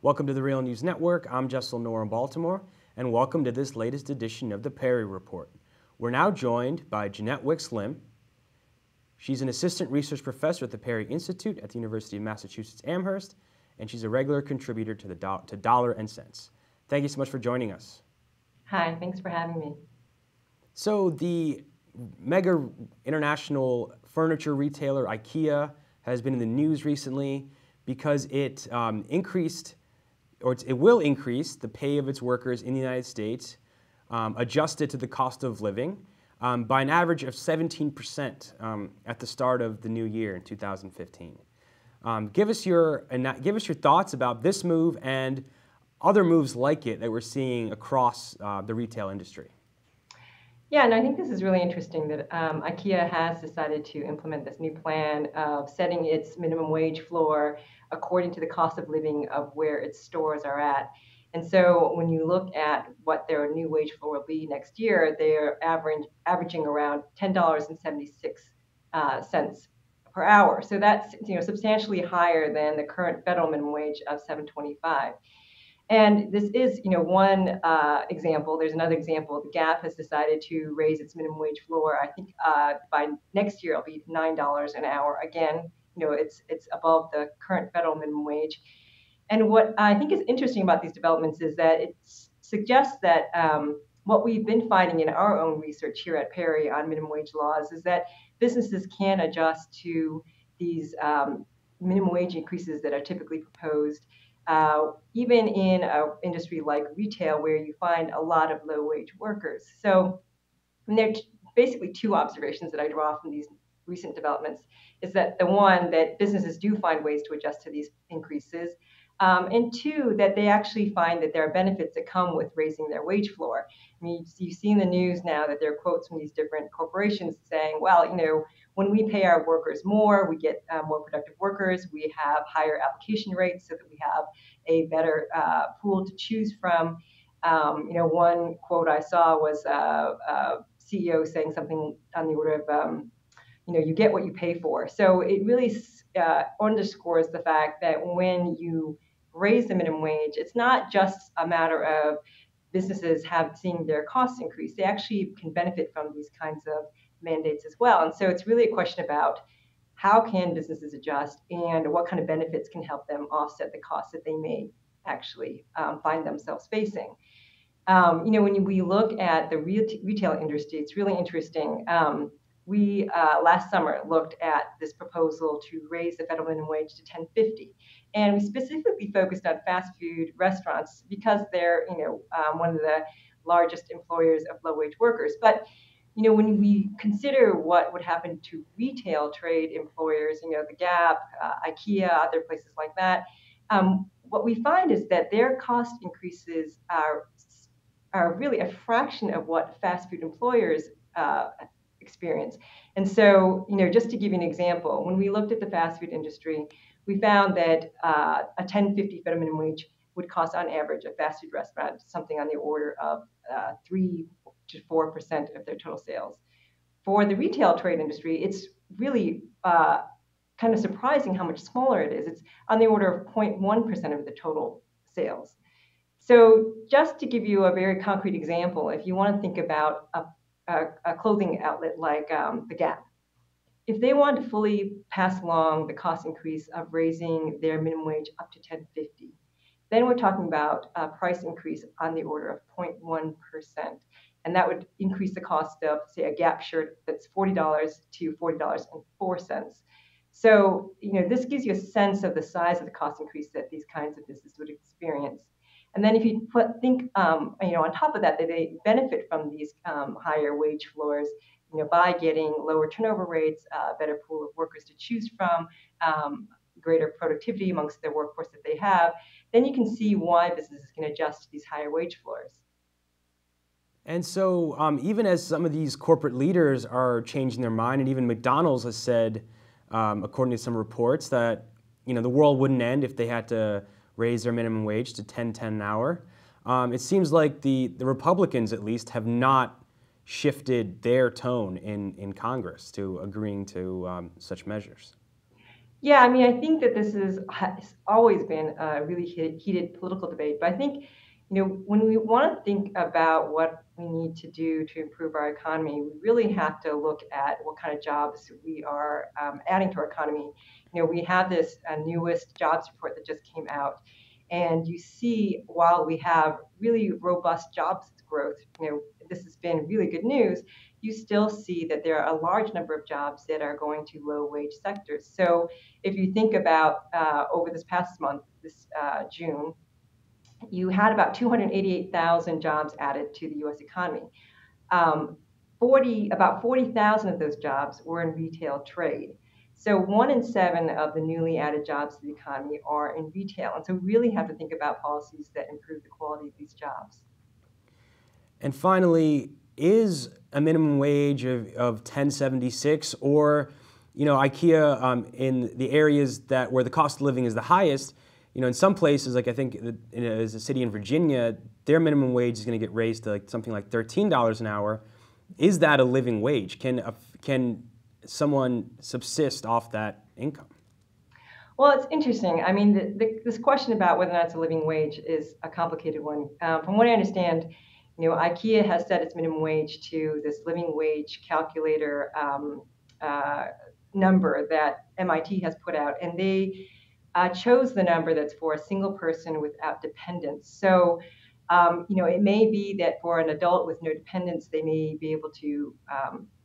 Welcome to the Real News Network. I'm Jessel Noor in Baltimore, and welcome to this latest edition of the Perry Report. We're now joined by Jeannette Wicks-Lim. She's an assistant research professor at the Perry Institute at the University of Massachusetts Amherst, and she's a regular contributor to Dollar and Cents. Thank you so much for joining us. Hi, thanks for having me. So the mega international furniture retailer Ikea has been in the news recently because it will increase the pay of its workers in the United States, adjusted to the cost of living, by an average of 17% at the start of the new year in 2015. Give us your thoughts about this move and other moves like it that we're seeing across the retail industry. Yeah, and I think this is really interesting that IKEA has decided to implement this new plan of setting its minimum wage floor according to the cost of living of where its stores are at. And so when you look at what their new wage floor will be next year, they're averaging around $10.76 per hour. So that's substantially higher than the current federal minimum wage of $7.25. And this is, one example. There's another example. The Gap has decided to raise its minimum wage floor. I think by next year it'll be $9 an hour. Again, it's above the current federal minimum wage. And what I think is interesting about these developments is that it suggests that what we've been finding in our own research here at Perry on minimum wage laws is that businesses can adjust to these minimum wage increases that are typically proposed. Even in an industry like retail, where you find a lot of low-wage workers. So there are basically two observations that I draw from these recent developments. Is that the one, that businesses do find ways to adjust to these increases, and two, that they actually find that there are benefits that come with raising their wage floor. I mean, you see in the news now that there are quotes from these different corporations saying, well, when we pay our workers more, we get more productive workers, we have higher application rates so that we have a better pool to choose from. One quote I saw was a CEO saying something on the order of, you get what you pay for. So it really underscores the fact that when you raise the minimum wage, it's not just a matter of businesses seeing their costs increase. They actually can benefit from these kinds of mandates as well. And so it's really a question about how can businesses adjust and what kind of benefits can help them offset the costs that they may actually find themselves facing. When we look at the retail industry, it's really interesting. We last summer looked at this proposal to raise the federal minimum wage to $10.50, and we specifically focused on fast food restaurants because they're one of the largest employers of low-wage workers. But when we consider what would happen to retail trade employers, the Gap, IKEA, other places like that, what we find is that their cost increases are really a fraction of what fast food employers experience. And so, just to give you an example, when we looked at the fast food industry, we found that a $10.50 federal minimum wage would cost on average a fast food restaurant something on the order of 3 to 4% of their total sales. For the retail trade industry, it's really kind of surprising how much smaller it is. It's on the order of 0.1% of the total sales. So just to give you a very concrete example, if you want to think about a clothing outlet like the Gap, if they want to fully pass along the cost increase of raising their minimum wage up to $10.50, then we're talking about a price increase on the order of 0.1%. And that would increase the cost of, say, a Gap shirt that's $40 to $40.04. So, this gives you a sense of the size of the cost increase that these kinds of businesses would experience. And then if you think, on top of that, that they benefit from these higher wage floors, by getting lower turnover rates, better pool of workers to choose from, greater productivity amongst the workforce that they have, then you can see why businesses can adjust to these higher wage floors. And so even as some of these corporate leaders are changing their mind, and even McDonald's has said, according to some reports, that the world wouldn't end if they had to raise their minimum wage to $10.10 an hour. It seems like the Republicans, at least, have not shifted their tone in Congress to agreeing to such measures. Yeah, I mean, I think that has always been a really heated political debate. But I think, when we want to think about what we need to do to improve our economy, we really have to look at what kind of jobs we are adding to our economy. We have this newest jobs report that just came out, and you see, while we have really robust jobs growth, this has been really good news. You still see that there are a large number of jobs that are going to low wage sectors. So if you think about over this past month, this June, you had about 288,000 jobs added to the U.S. economy. Um, about 40,000 of those jobs were in retail trade. So 1 in 7 of the newly added jobs to the economy are in retail. And so we really have to think about policies that improve the quality of these jobs. And finally, is a minimum wage of 1076, or IKEA in the areas where the cost of living is the highest, in some places, like I think as a city in Virginia, their minimum wage is going to get raised to something like $13 an hour. Is that a living wage? Can someone subsist off that income? Well, it's interesting. I mean, this question about whether or not it's a living wage is a complicated one. From what I understand, IKEA has set its minimum wage to this living wage calculator uh, number that MIT has put out, and they chose the number that's for a single person without dependents. So, it may be that for an adult with no dependents, they may be able to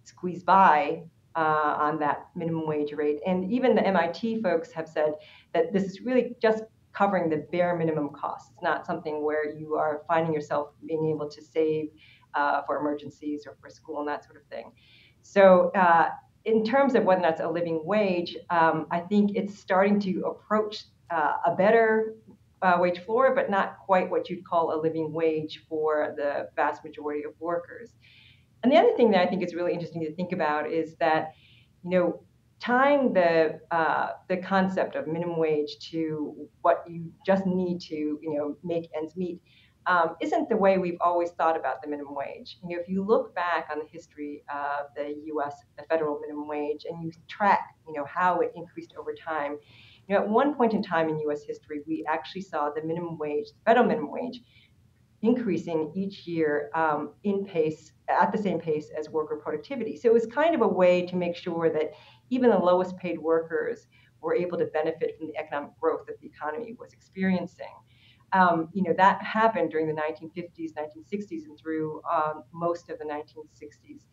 squeeze by on that minimum wage rate. And even the MIT folks have said that this is really just covering the bare minimum costs. It's not something where you are finding yourself being able to save for emergencies or for school and that sort of thing. So in terms of whether that's a living wage, I think it's starting to approach a better wage floor, but not quite what you'd call a living wage for the vast majority of workers. And the other thing that I think is really interesting to think about is that, tying the concept of minimum wage to what you just need to, make ends meet, isn't the way we've always thought about the minimum wage. If you look back on the history of the U.S., the federal minimum wage, and you track, how it increased over time, at one point in time in U.S. history, we actually saw the minimum wage, the federal minimum wage, increasing each year at the same pace as worker productivity. So it was kind of a way to make sure that even the lowest paid workers were able to benefit from the economic growth that the economy was experiencing. That happened during the 1950s, 1960s, and through most of the 1960s.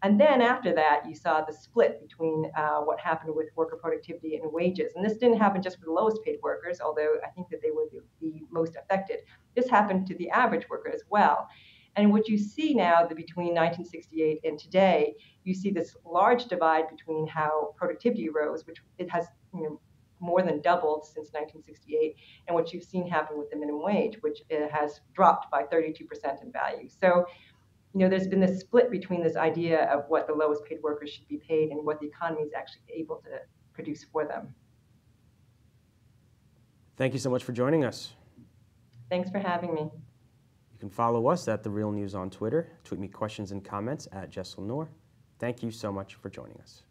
And then after that, you saw the split between what happened with worker productivity and wages. And this didn't happen just for the lowest paid workers, although I think that they were the most affected. This happened to the average worker as well. And what you see now, between 1968 and today, you see this large divide between how productivity rose, which it has more than doubled since 1968, and what you've seen happen with the minimum wage, which it has dropped by 32% in value. So there's been this split between this idea of what the lowest paid workers should be paid and what the economy is actually able to produce for them. Thank you so much for joining us. Thanks for having me. You can follow us at The Real News on Twitter. Tweet me questions and comments at Jessel Noor. Thank you so much for joining us.